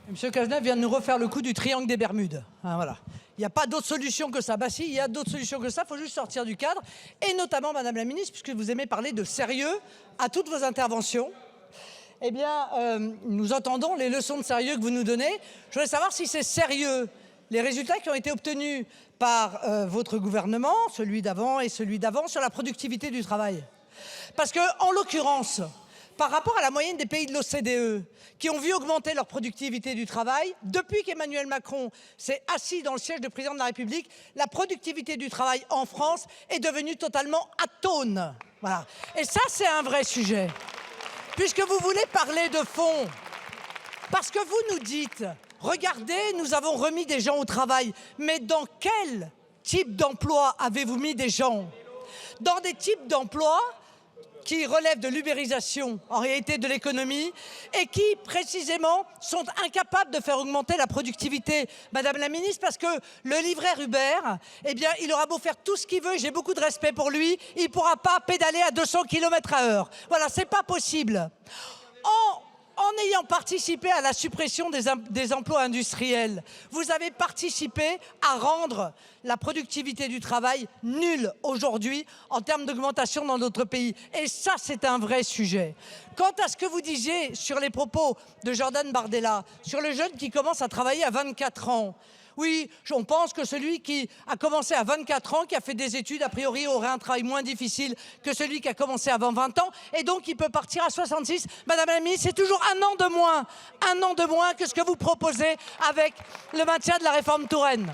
M. Cazeneuve vient de nous refaire le coup du triangle des Bermudes. Hein, voilà. Il n'y a pas d'autre solution que ça. Bah si, il y a d'autres solutions que ça, il faut juste sortir du cadre. Et notamment, Madame la Ministre, puisque vous aimez parler de sérieux à toutes vos interventions, eh bien, nous entendons les leçons de sérieux que vous nous donnez. Je voudrais savoir si c'est sérieux les résultats qui ont été obtenus par votre gouvernement, celui d'avant et celui d'avant, sur la productivité du travail. Parce que, en l'occurrence, par rapport à la moyenne des pays de l'OCDE, qui ont vu augmenter leur productivité du travail, depuis qu'Emmanuel Macron s'est assis dans le siège de président de la République, la productivité du travail en France est devenue totalement atone. Voilà. Et ça, c'est un vrai sujet. Puisque vous voulez parler de fond, parce que vous nous dites, regardez, nous avons remis des gens au travail, mais dans quel type d'emploi avez-vous mis des gens? Dans des types d'emplois qui relèvent de l'ubérisation, en réalité de l'économie, et qui, précisément, sont incapables de faire augmenter la productivité. Madame la Ministre, parce que le livreur Uber, eh bien, il aura beau faire tout ce qu'il veut, j'ai beaucoup de respect pour lui, il ne pourra pas pédaler à 200 km/h. Voilà, c'est pas possible. En ayant participé à la suppression des emplois industriels, vous avez participé à rendre la productivité du travail nulle aujourd'hui en termes d'augmentation dans notre pays. Et ça, c'est un vrai sujet. Quant à ce que vous disiez sur les propos de Jordan Bardella, sur le jeune qui commence à travailler à 24 ans, oui, on pense que celui qui a commencé à 24 ans, qui a fait des études, a priori, aurait un travail moins difficile que celui qui a commencé avant 20 ans, et donc il peut partir à 66. Madame la Ministre, c'est toujours un an de moins que ce que vous proposez avec le maintien de la réforme Touraine.